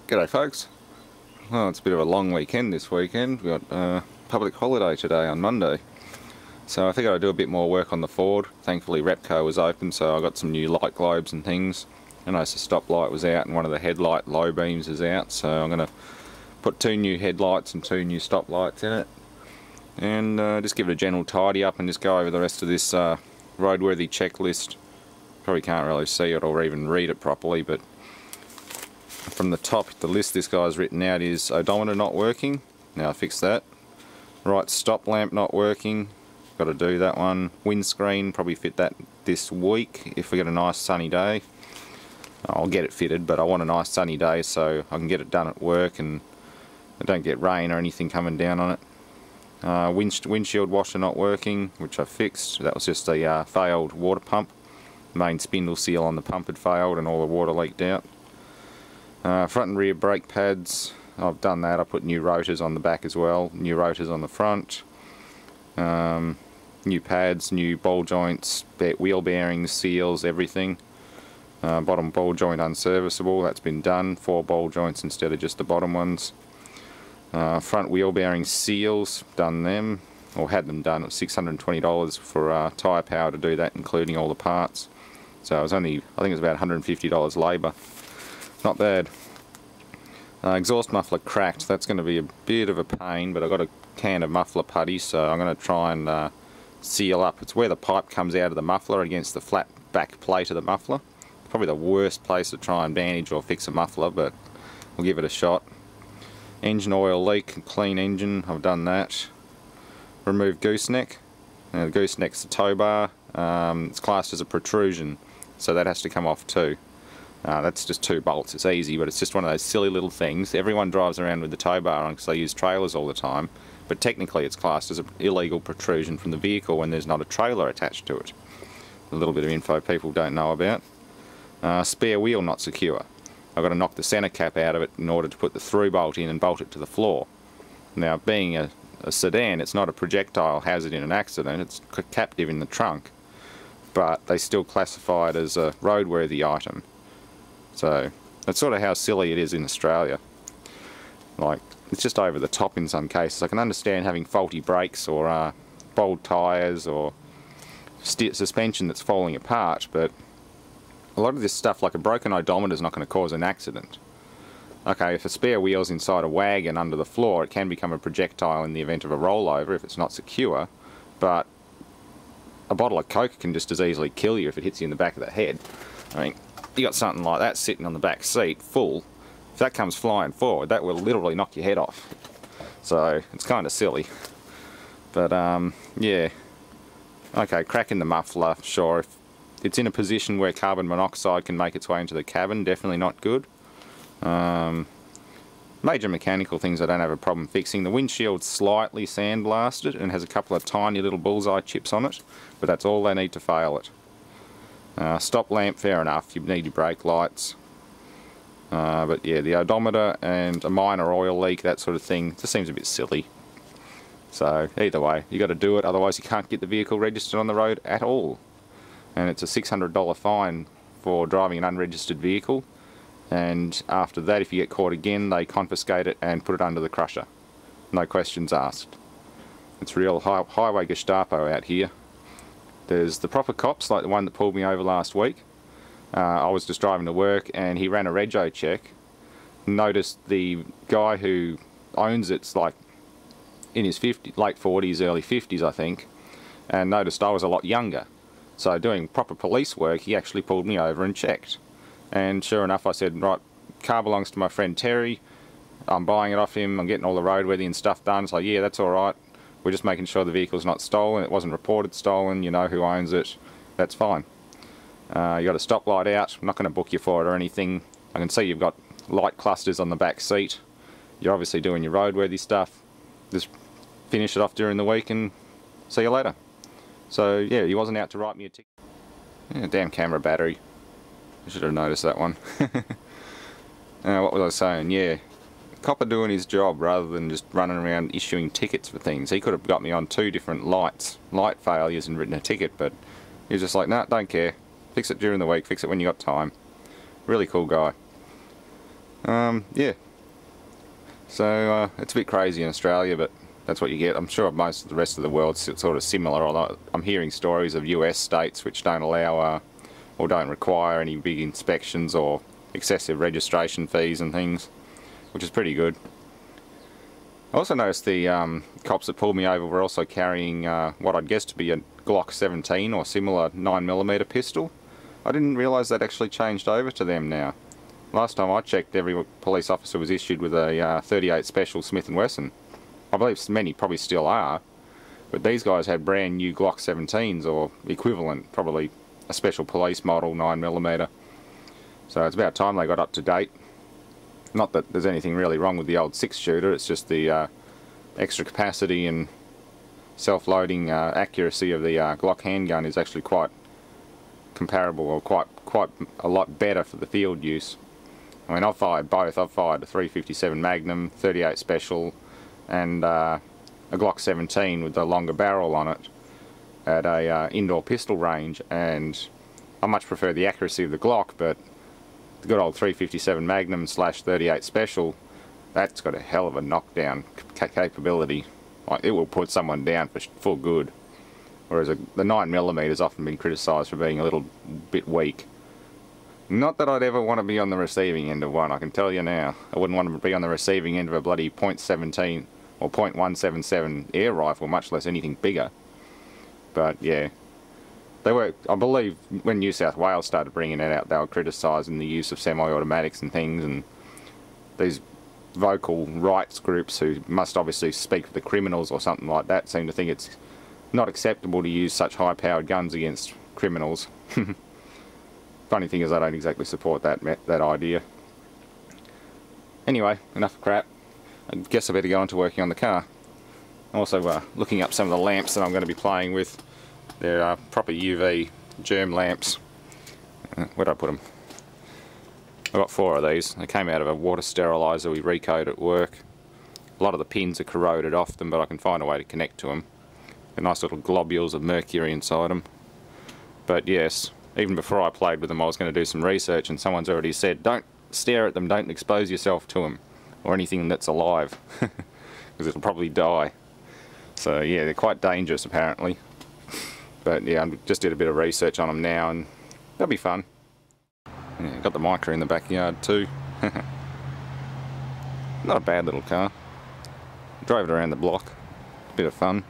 G'day folks. Well, it's a bit of a long weekend this weekend. We've got a public holiday today on Monday. So I figured I'd do a bit more work on the Ford. Thankfully Repco was open, so I got some new light globes and things. I noticed the stoplight was out and one of the headlight low beams is out, so I'm going to put 2 new headlights and 2 new stoplights in it. And just give it a general tidy up and just go over the rest of this roadworthy checklist. Probably can't really see it or even read it properly, but from the top, the list this guy's written out is odometer not working. Now I fixed that. Right stop lamp not working. Got to do that one. Windscreen, probably fit that this week if we get a nice sunny day. I'll get it fitted, but I want a nice sunny day so I can get it done at work and I don't get rain or anything coming down on it. Windshield washer not working, which I fixed. That was just a failed water pump. The main spindle seal on the pump had failed and all the water leaked out. Front and rear brake pads, I've done that. I put new rotors on the back as well, new rotors on the front, new pads, new ball joints, wheel bearings, seals, everything. Bottom ball joint unserviceable, that's been done, 4 ball joints instead of just the bottom ones. Front wheel bearing seals, done them, or had them done. It was $620 for tyre power to do that, including all the parts. So it was only, I think it was about $150 labour. Not bad. Exhaust muffler cracked. That's going to be a bit of a pain, but I've got a can of muffler putty, so I'm going to try and seal up. It's where the pipe comes out of the muffler against the flat back plate of the muffler. Probably the worst place to try and bandage or fix a muffler, but we'll give it a shot. Engine oil leak, clean engine, I've done that. Remove gooseneck. Now the gooseneck's the tow bar. It's classed as a protrusion, so that has to come off too. That's just 2 bolts, it's easy, but it's just one of those silly little things. Everyone drives around with the tow bar on because they use trailers all the time, but technically it's classed as an illegal protrusion from the vehicle when there's not a trailer attached to it. A little bit of info people don't know about. Spare wheel not secure. I've got to knock the centre cap out of it in order to put the through bolt in and bolt it to the floor. Now, being a sedan, it's not a projectile hazard in an accident, it's captive in the trunk, but they still classify it as a roadworthy item. So that's sort of how silly it is in Australia. Like, it's just over the top in some cases. I can understand having faulty brakes or bald tyres or suspension that's falling apart, but a lot of this stuff, like a broken odometer, is not going to cause an accident. Okay, if a spare wheel's inside a wagon under the floor, it can become a projectile in the event of a rollover if it's not secure, but a bottle of Coke can just as easily kill you if it hits you in the back of the head. I mean, you got something like that sitting on the back seat full, if that comes flying forward, that will literally knock your head off. So it's kind of silly, but yeah. Okay, cracking the muffler, sure. If it's in a position where carbon monoxide can make its way into the cabin, definitely not good. Major mechanical things I don't have a problem fixing. The windshield's slightly sandblasted and has a couple of tiny little bullseye chips on it, but that's all they need to fail it. Stop lamp, fair enough, you need your brake lights. But yeah, the odometer and a minor oil leak, that sort of thing, just seems a bit silly. So either way, you got to do it, otherwise you can't get the vehicle registered on the road at all. And it's a $600 fine for driving an unregistered vehicle. And after that, if you get caught again, they confiscate it and put it under the crusher. No questions asked. It's real highway Gestapo out here. There's the proper cops, like the one that pulled me over last week. I was just driving to work and he ran a rego check. Noticed the guy who owns it's like in his late 40s, early 50s I think, and noticed I was a lot younger. So doing proper police work, he actually pulled me over and checked. And sure enough, I said, right, car belongs to my friend Terry, I'm buying it off him, I'm getting all the roadworthy and stuff done. It's like, yeah, that's alright. We're just making sure the vehicle's not stolen, it wasn't reported stolen, you know who owns it, that's fine. You got a stoplight out, I'm not going to book you for it or anything. I can see you've got light clusters on the back seat. You're obviously doing your roadworthy stuff. Just finish it off during the week and see you later. So yeah, he wasn't out to write me a ticket. Yeah, damn camera battery. I should have noticed that one. What was I saying? Yeah, copper doing his job rather than just running around issuing tickets for things. He could have got me on 2 different light failures and written a ticket, but he was just like, nah, don't care. Fix it during the week, fix it when you got time. Really cool guy. Yeah. So it's a bit crazy in Australia, but that's what you get. I'm sure most of the rest of the world's sort of similar, although I'm hearing stories of US states which don't allow or don't require any big inspections or excessive registration fees and things, which is pretty good. I also noticed the cops that pulled me over were also carrying what I'd guess to be a Glock 17 or similar 9mm pistol. I didn't realise that actually changed over to them now. Last time I checked, every police officer was issued with a 38 Special Smith & Wesson. I believe many probably still are, but these guys had brand new Glock 17s or equivalent, probably a special police model 9mm. So it's about time they got up to date. Not that there's anything really wrong with the old 6-shooter, it's just the extra capacity and self-loading accuracy of the Glock handgun is actually quite comparable, or quite a lot better for the field use. I mean, I've fired both. I've fired a 357 Magnum, 38 Special, and a Glock 17 with the longer barrel on it at a indoor pistol range, and I much prefer the accuracy of the Glock, but the good old 357 Magnum / 38 Special, that's got a hell of a knockdown capability. Like, it will put someone down for good. Whereas the 9mm has often been criticised for being a little bit weak. Not that I'd ever want to be on the receiving end of one, I can tell you now. I wouldn't want to be on the receiving end of a bloody .17 or .177 air rifle, much less anything bigger. But yeah, they were, I believe, when New South Wales started bringing it out, they were criticising the use of semi-automatics and things, and these vocal rights groups who must obviously speak for the criminals or something like that seem to think it's not acceptable to use such high-powered guns against criminals. Funny thing is, I don't exactly support that idea. Anyway, enough crap. I guess I better go on to working on the car. I'm also looking up some of the lamps that I'm going to be playing with. They're proper UV germ lamps. Where'd I put them? I've got 4 of these. They came out of a water steriliser we recoat at work. A lot of the pins are corroded off them, but I can find a way to connect to them. They're nice little globules of mercury inside them. But yes, even before I played with them, I was going to do some research, and someone's already said, don't stare at them, don't expose yourself to them, or anything that's alive, because it'll probably die. So yeah, they're quite dangerous apparently. But yeah, I just did a bit of research on them now, and that'll be fun. Yeah, got the Micra in the backyard too. Not a bad little car. Drove it around the block. Bit of fun.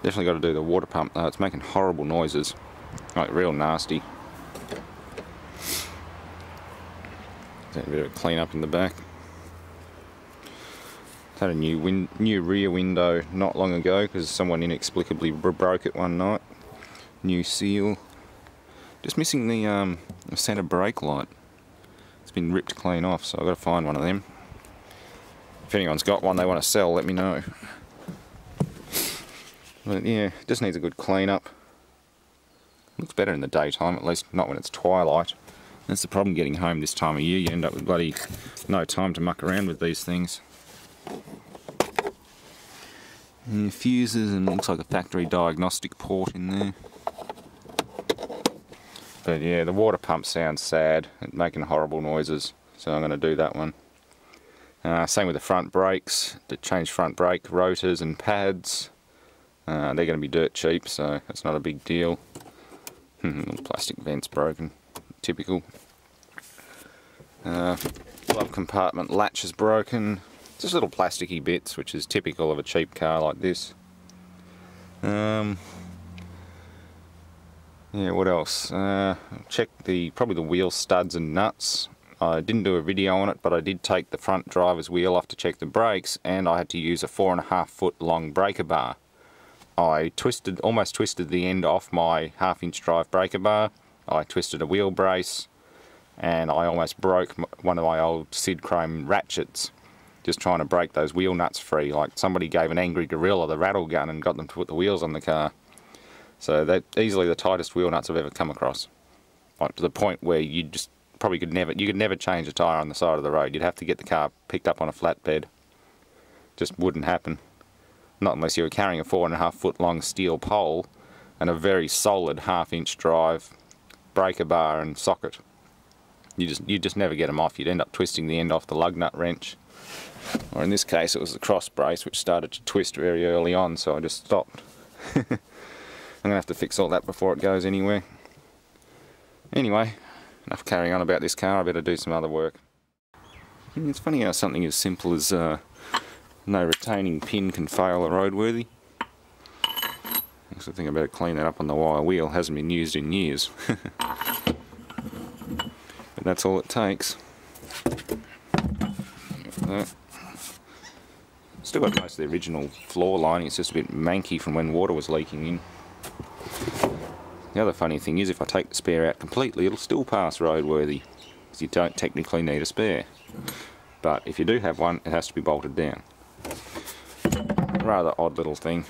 Definitely got to do the water pump though, it's making horrible noises. Like real nasty. A bit of a clean up in the back. Had a new rear window not long ago because someone inexplicably broke it one night. New seal. Just missing the centre brake light. It's been ripped clean off, so I've got to find one of them. If anyone's got one they want to sell, let me know. But yeah, just needs a good clean up. Looks better in the daytime, at least not when it's twilight. That's the problem getting home this time of year, you end up with bloody no time to muck around with these things. And fuses, and looks like a factory diagnostic port in there. But yeah, the water pump sounds sad, it's making horrible noises, so I'm going to do that one. Same with the front brakes, to change front brake rotors and pads. They're going to be dirt cheap, so that's not a big deal. Little plastic vent's broken, typical. Glove compartment latch is broken. Just little plasticky bits, which is typical of a cheap car like this. Yeah, what else? Checked probably the wheel studs and nuts. I didn't do a video on it, but I did take the front driver's wheel off to check the brakes, and I had to use a 4.5 foot long breaker bar. I almost twisted the end off my 1/2-inch drive breaker bar. I twisted a wheel brace, and I almost broke one of my old Sid Chrome ratchets just trying to break those wheel nuts free. Like somebody gave an angry gorilla the rattle gun and got them to put the wheels on the car. So that's easily the tightest wheel nuts I've ever come across. Like to the point where you just probably could never change a tyre on the side of the road. You'd have to get the car picked up on a flatbed. Just wouldn't happen. Not unless you were carrying a 4.5 foot long steel pole and a very solid 1/2-inch drive breaker bar and socket. you just never get them off. You'd end up twisting the end off the lug nut wrench. Or in this case it was the cross brace which started to twist very early on, so I just stopped. I'm going to have to fix all that before it goes anywhere. Anyway, enough carrying on about this car, I better do some other work. It's funny how something as simple as no retaining pin can fail a roadworthy. I think I better clean that up on the wire wheel, hasn't been used in years. But that's all it takes. Still got most of the original floor lining, it's just a bit manky from when water was leaking in. The other funny thing is if I take the spare out completely, it'll still pass roadworthy, because you don't technically need a spare. But if you do have one, it has to be bolted down. Rather odd little thing.